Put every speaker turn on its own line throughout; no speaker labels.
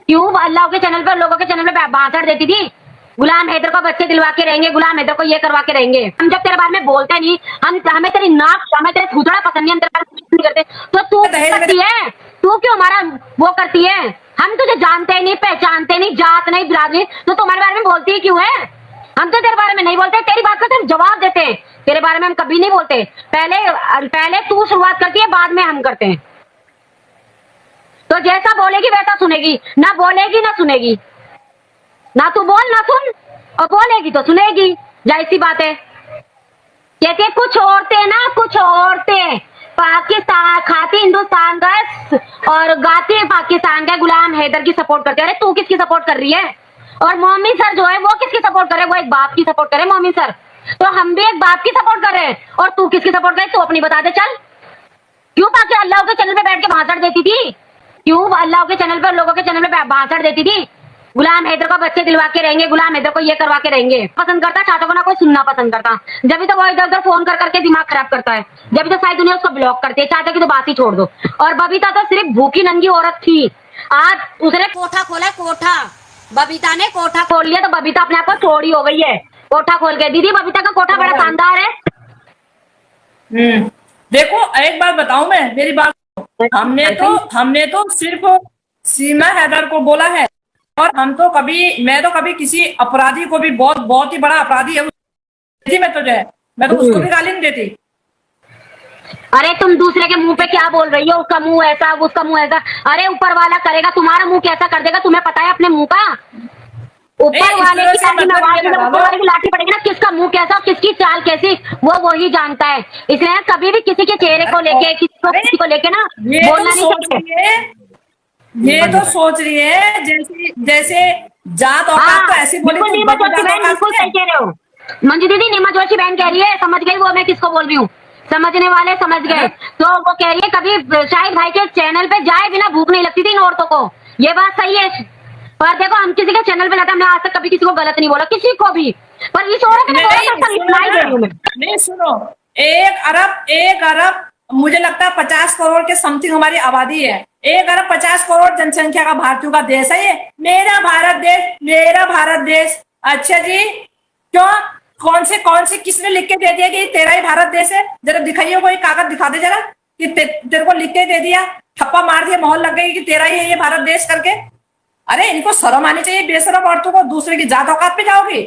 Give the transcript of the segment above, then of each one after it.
क्यों अल्लाह के चैनल पर लोगों के चैनल पे भाषण देती थी? गुलाम हैदर को बच्चे दिलवा के रहेंगे, गुलाम हैदर को ये करवा के रहेंगे। हम जब तेरे बारे में बोलते नहीं, हमें तेरी नाक, हमें तेरे थूथड़ा पसंद नहीं, हम तेरे बारे में कुछ नहीं करते, तो तू करती है? तू क्यों हमारा वो करती है? हम तुझे जानते नहीं, पहचानते नहीं, जात नहीं, बिरादरी, तो तुम्हारे बारे में बोलती ही क्यों है? हम तो तेरे बारे में नहीं बोलते, तेरी बात का सिर्फ जवाब देते हैं। तेरे बारे में हम कभी नहीं बोलते। पहले तू शुरुआत करती है, बाद में हम करते हैं। तो जैसा बोलेगी वैसा सुनेगी, ना बोलेगी ना सुनेगी। ना तू बोल ना सुन, और बोलेगी तो सुनेगी, जाहिर सी बात है। कहते कुछ औरतें पाकिस्तान खाती हिंदुस्तान का और गाती पाकिस्तान का, गुलाम हैदर की सपोर्ट करते। अरे तू किसकी सपोर्ट कर रही है? और मोमिन सर जो है वो किसकी सपोर्ट कर रहे हैं? वो एक बाप की सपोर्ट कर रहे हैं मोमिन सर। तो हम भी एक बाप की सपोर्ट कर रहे हैं, और तू किसकी सपोर्ट कर रही है? तू अपनी बता दे चल। क्यों पाके अल्लाह के चैनल पे बैठ के भाषण देती थी? क्यों अल्लाह के चैनल पर लोगों के चैनल पे भाषण देती थी? गुलाम हैदर को बच्चे दिलवा के रहेंगे, गुलाम हैदर को ये करवा के रहेंगे। पसंद करता चाहता को ना कोई सुनना पसंद करता, जब भी तो वो इधर उधर फोन कर करके दिमाग खराब करता है, जब भी तो सारी दुनिया उसको ब्लॉक करती है। चाहता की तो बात ही छोड़ दो। और बबीता तो सिर्फ भूखी नंगी औरत थी, आज उसने कोठा खोला है, कोठा। बबीता ने कोठा खोल लिया, तो बबीता अपने आप को चोरी हो गई है कोठा खोल के। दीदी बबीता का कोठा बड़ा शानदार है।
देखो एक बात बताऊं मैं, मेरी बात, हमने तो सिर्फ सीमा हैदर को बोला है, और मैं तो कभी किसी अपराधी को भी, बहुत ही बड़ा अपराधी है मैं तो उसको भी गाली नहीं देती।
अरे तुम दूसरे के मुंह पे क्या बोल रही हो? उसका मुंह ऐसा, उसका मुंह ऐसा। अरे ऊपर वाला करेगा, तुम्हारा मुंह कैसा कर देगा तुम्हें पता है अपने मुंह का? ऊपर वाले की लाठी पड़ेगी ना, किसका मुंह कैसा, किसकी चाल कैसी, वो ही जानता है। इसलिए कभी भी किसी के चेहरे को लेके, किसी को लेके ना बोलना नहीं चाहिए।
ये तो सोच रही है जैसे जात औकात तो ऐसी बोली।
बिल्कुल सही कह रहे हो मंजू दीदी। नीमा जोशी बहन कह रही है, समझ गई वो मैं किसको बोल रही हूँ, समझने वाले समझ गए। तो वो कह रही है कभी शाहिद भाई के चैनल पे जाए बिना भूख नहीं लगती थी इन औरतों को, ये बात सही है। पर देखो हम किसी के चैनल पे जाते, हमने आज तक कभी किसी को गलत नहीं बोला, किसी को भी। पर इस औरत ने
नहीं, सुनो, 1 अरब मुझे लगता है 50 करोड़ के समथिंग हमारी आबादी है। 1 अरब 50 करोड़ जनसंख्या का भारतीयों का देश है ये। मेरा भारत देश। अच्छा जी, क्यों? कौन से किसने लिख के दे दिया कि तेरा ही भारत देश है? जरा दिखाइए, कोई कागज दिखा दे जरा कि तेरे को लिख के दे दिया, ठप्पा मार दिया, मोहर लग गई कि तेरा ही है ये भारत देश करके। अरे इनको शर्म आनी चाहिए। बेशरम औरतों को दूसरे की जात औकात पे जाओगी?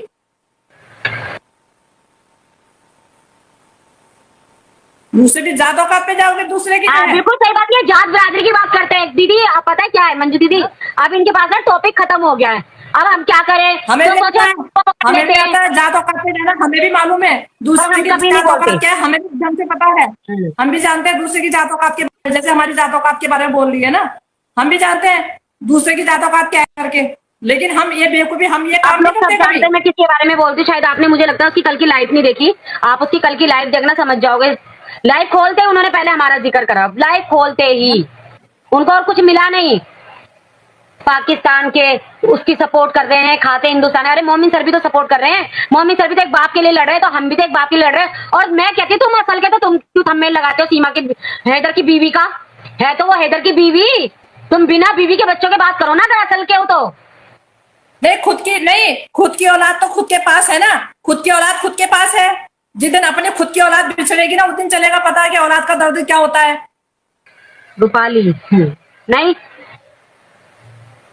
दूसरे की जात औकात पे जाओगे, दूसरे की।
बिल्कुल सही बात है। जात बिरादरी की बात करते हैं दीदी। आप पता है क्या है मंजू दीदी, अब इनके पास ना टॉपिक खत्म हो गया है। अब हम क्या करें?
हमें भी आता है जात औकात पे जाना, हमें भी मालूम है दूसरे की जात औकात क्या है, हमें भी ढंग से पता है। हम भी जानते हैं दूसरे की जात औकात के बारे में, जैसे हमारी जात औकात के बारे में बोल रही है ना, हम भी जानते हैं दूसरे की जात औकात क्या है करके। लेकिन हम ये बेवकूफी, हम ये काम नहीं करते।
मैं किसके बारे में बोलती, शायद आपने, मुझे लगता है उसकी कल की लाइव नहीं देखी। आप उसकी कल की लाइव देखना, समझ जाओगे। लाइव खोलते उन्होंने पहले हमारा जिक्र करा, लाइव खोलते ही उनको और कुछ मिला नहीं। पाकिस्तान के उसकी सपोर्ट कर रहे हैं, खाते हिंदुस्तान। अरे मोमिन सर भी तो सपोर्ट कर रहे हैं, मोमिन सर भी तो एक बाप के लिए लड़ रहे हैं, तो हम भी तो एक बाप के लिए लड़ रहे हैं। और मैं कहती हूँ तुम असल के, तो तुम क्यों थंबनेल लगाते हो सीमा के, हैदर की बीवी का है तो वो हैदर की बीवी। तुम बिना बीवी के बच्चों के बात करो ना, अगर असल के हो तो।
नहीं, खुद की औलाद तो खुद के पास है ना, खुद की औलाद खुद के पास है। जिस दिन अपने खुद की औलाद बिछड़ेगी ना, उस दिन चलेगा पता है कि औलाद का दर्द क्या होता है।
रूपाली नहीं,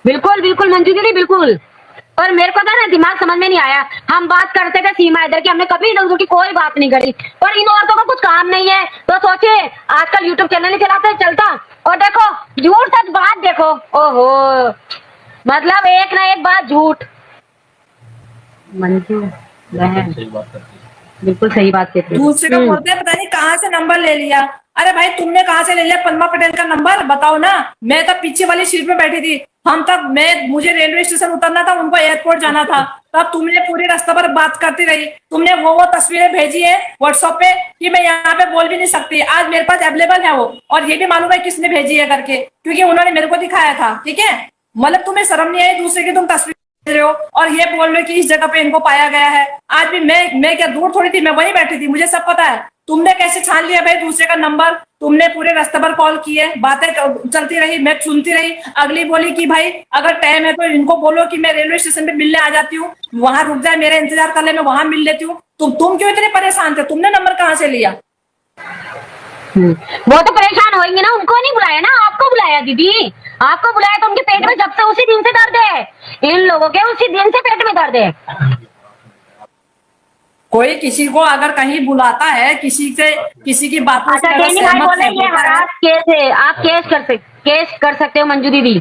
बिल्कुल मंजू दीदी बिल्कुल। और मेरे को ना दिमाग समझ में नहीं आया, हम बात करते थे सीमा हैदर की, हमने कभी इधर उधर की कोई बात नहीं करी। पर इन औरतों को कुछ काम नहीं है, तो सोचे आजकल यूट्यूब चैनल नहीं चलाते, चलता। और देखो झूठ सच बात देखो, ओहो, मतलब एक ना एक बात झूठ। मंजू बिल्कुल सही बात कहती है।
दूसरे का बोलते हैं पता नहीं कहाँ से नंबर ले लिया। अरे भाई तुमने कहाँ से ले लिया पद्मा पटेल का नंबर, बताओ ना। मैं तब पीछे वाली सीट पे बैठी थी, मुझे रेलवे स्टेशन उतरना था, उनको एयरपोर्ट जाना था। तब तुमने पूरे रास्ते पर बात करती रही। तुमने वो तस्वीरें भेजी है व्हाट्सएप पे कि मैं यहाँ पे बोल भी नहीं सकती। आज मेरे पास अवेलेबल है वो, और ये भी मालूम है किसने भेजी है करके, क्योंकि उन्होंने मेरे को दिखाया था। ठीक है, मतलब तुम्हें शर्म नहीं आई दूसरे की तुम तस्वीर रहे हो और ये बोल रहे हो कि इस जगह पे इनको पाया गया है। आज भी मैं क्या दूर थोड़ी थी, मैं वहीं बैठी थी, मुझे सब पता है। तुमने कैसे छान लिया भाई दूसरे का नंबर तुमने पूरे रास्ते भर कॉल किए, बातें चलती रही, मैं सुनती रही। अगली बोली कि भाई अगर टाइम है तो इनको बोलो कि मैं रेलवे स्टेशन पे मिलने आ जाती हूँ, वहां रुक जाए, मेरा इंतजार कर ले, मैं वहां मिल लेती हूँ। तुम क्यों इतने परेशान थे? तुमने नंबर कहाँ से लिया?
वो तो परेशान होंगे ना, उनको नहीं बुलाया ना, आपको बुलाया दीदी, आपको बुलाया तो उनके पेट में जब से उसी दिन से दर्द है, इन लोगों के उसी दिन से पेट में दर्द है।
कोई किसी को अगर कहीं बुलाता है, किसी की बातों से
अच्छा
अगर
डेनी भाई
सहमत
बोले ये
होता है,
हरास केस है, आप केस कर सकते हो मंजू दीदी,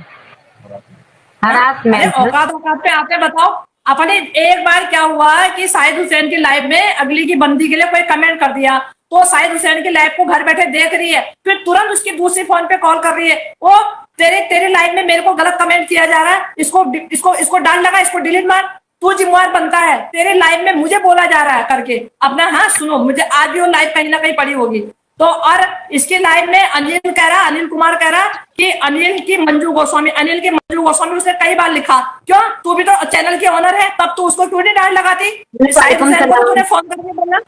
अरे
हरासमेंट।
औकात औकात पे आके बताओ। अपने एक बार क्या हुआ है कि साहिद हुसैन की लाइव में अगली की बंदी के लिए कोई कमेंट कर दिया, तो साहिद हुसैन की लाइव को घर बैठे देख रही है, फिर तुरंत उसकी दूसरी फोन पे कॉल कर रही है, वो तेरे लाइव में मेरे को गलत कमेंट किया जा रहा है, इसको डांट लगा, इसको डिलीट मार, तू जिम्मेवार बनता है, तेरे लाइव में मुझे बोला जा रहा है करके अपना। हाँ सुनो, मुझे आज भी वो लाइव कहीं ना कहीं पड़ी होगी। तो और इसके लाइव में अनिल कुमार कह रहा कि अनिल की मंजू गोस्वामी उसने कई बार लिखा, क्यों तू भी तो चैनल की ऑनर है, तब तू उसको क्यों नहीं डांट लगाती? साहिद हुसैन को तूने फोन करके बोला,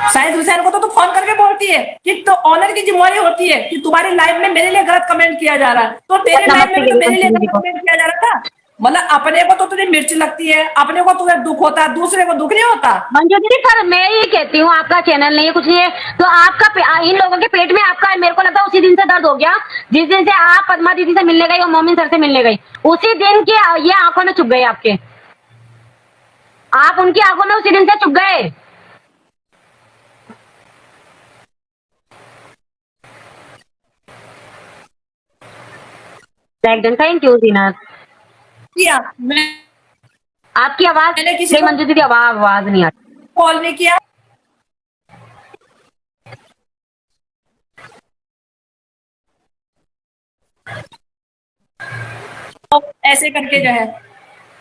साहिद हुसैन को तो तू फोन करके बोलती है कि तो ऑनर की जिम्मेवारी होती है कि तुम्हारी लाइव में मेरे लिए गलत कमेंट किया जा रहा है, तो तेरे लाइव में भी तो मेरे लिए गलत कमेंट किया जा रहा था। मतलब अपने को तो तुझे मिर्च लगती है, अपने को तुझे दुख होता है, दूसरे को दुख नहीं होता।
मंजू दीदी पर मैं ये कहती हूँ, आपका चैनल नहीं है, कुछ नहीं है, तो आपका इन लोगों के पेट में आपका मेरे को लगता है उसी दिन से दर्द हो गया, जिस दिन से आप पद्मा दीदी से मिलने गई और मोमिन सर से मिलने गई, उसी दिन की ये आंखों में चुभ गए आपके, आप उनकी आंखों में उसी दिन से चुभ गए। Thank you Dinath.
किया मैं,
आपकी आवाज
मैंने किसी
नहीं
को
मंजू दीदी, आवाज नहीं आती।
कॉल नहीं किया, ऐसे करके जो है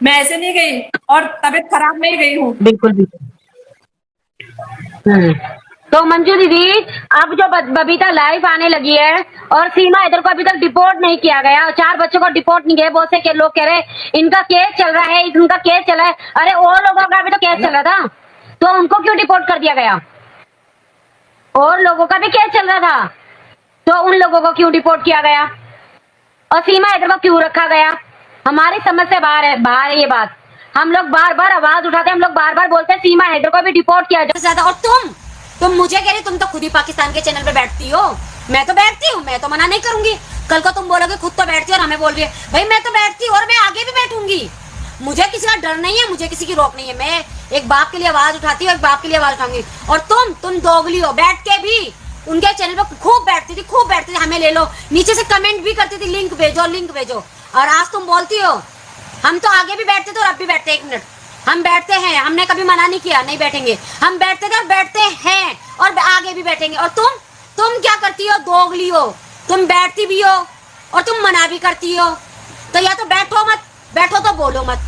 मैं ऐसे नहीं गई, और तबीयत खराब में ही गई हूँ।
बिल्कुल बिल्कुल। तो मंजू दीदी अब जो बबीता लाइव आने लगी है और सीमा इधर को अभी तक डिपोर्ट नहीं किया गया, और 4 बच्चों को डिपोर्ट नहीं किया, बहुत से लोग कह रहे इनका केस चल रहा है, इनका केस चला है, अरे और लोगों का भी तो केस चल रहा था, तो उनको क्यों डिपोर्ट कर दिया गया? और लोगों का भी केस चल रहा था, तो उन लोगों को क्यों डिपोर्ट किया गया? और सीमा इधर को क्यों रखा गया? हमारी समझ से बाहर है ये बात। हम लोग बार बार आवाज उठाते हैं, हम लोग बार बार बोलते हैं सीमा हैदर को भी डिपोर्ट किया जाए ज्यादा। और तुम मुझे कह रही, तुम तो खुद ही पाकिस्तान के चैनल पे बैठती हो, मैं तो बैठती हूँ, मैं तो मना नहीं करूंगी। कल को तुम बोलोगे खुद तो बैठती हो और हमें बोल रही है, भाई मैं तो बैठती हूँ और मैं आगे भी बैठूंगी, मुझे किसी का डर नहीं है, मुझे किसी की रोक नहीं है, मैं एक बाप के लिए आवाज उठाती हूँ, एक बाप के लिए आवाज उठाऊंगी। और तुम दोगली हो, बैठ के भी उनके चैनल पर खूब बैठती थी, हमें ले लो, नीचे से कमेंट भी करती थी, लिंक भेजो, और आज तुम बोलती हो हम तो आगे भी बैठते थे और अब भी बैठते। 1 मिनट, हम बैठते हैं, हमने कभी मना नहीं किया नहीं बैठेंगे, हम बैठते थे और बैठते हैं और आगे भी बैठेंगे। और तुम क्या करती हो? दोगली हो, तुम बैठती भी हो और तुम मना भी करती हो, तो या तो बैठो तो बोलो मत।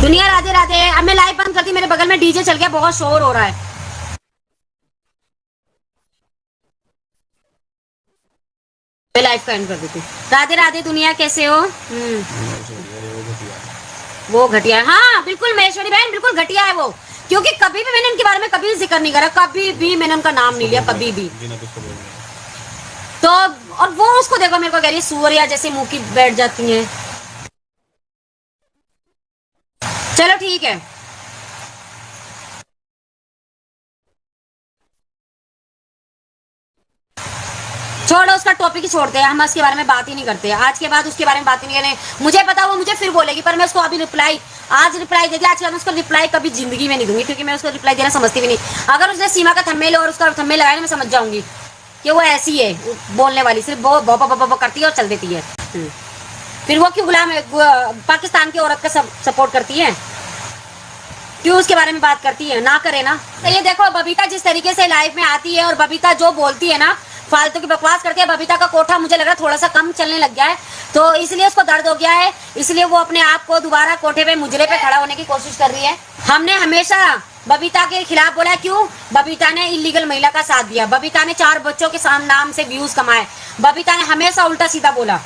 दुनिया राधे राधे। अब मैं लाइव बंद करती, मेरे बगल में डीजे चल गया, बहुत शोर हो रहा है। लाइव का एंड कर देती। राधे राधे दुनिया, कैसे हो? वो घटिया, हाँ बिल्कुल महेश्वरी बहन, बिल्कुल घटिया है वो, क्योंकि कभी भी मैंने इनके बारे में कभी जिक्र नहीं करा, कभी भी मैंने उनका नाम नहीं लिया, कभी भी। तो और वो उसको देखो, मेरे को कह रही है सूर्या जैसे मुंह की बैठ जाती है। चलो ठीक है, छोड़ो उसका टॉपिक ही छोड़ते हैं, हम उसके बारे में बात ही नहीं करते, आज के बाद उसके बारे में बात ही नहीं करें। मुझे पता वो मुझे फिर बोलेगी, पर मैं उसको अभी आज रिप्लाई दे दिया, आज के बाद उसको रिप्लाई कभी जिंदगी में नहीं दूंगी, क्योंकि मैं उसको रिप्लाई देना समझती भी नहीं। अगर उसने सीमा का थंबनेल और उसका थंबनेल लगाया, मैं समझ जाऊंगी कि वो ऐसी है बोलने वाली, सिर्फ वो करती है और चल देती है। फिर वो क्यों गुलाम पाकिस्तान की औरत का सपोर्ट करती है, क्यों उसके बारे में बात करती है? ना करे ना। तो ये देखो बबीता जिस तरीके से लाइव में आती है और बबीता जो बोलती है ना, फालतू की बकवास करके, बबीता का कोठा मुझे लग रहा है थोड़ा सा कम चलने लग गया है, तो इसलिए उसको दर्द हो गया है, इसलिए वो अपने आप को दोबारा कोठे पे मुजरे पे खड़ा होने की कोशिश कर रही है। हमने हमेशा बबीता के खिलाफ बोला, क्यों? बबीता ने इलीगल महिला का साथ दिया, बबीता ने 4 बच्चों के नाम से व्यूज कमाए, बबीता ने हमेशा उल्टा सीधा बोला।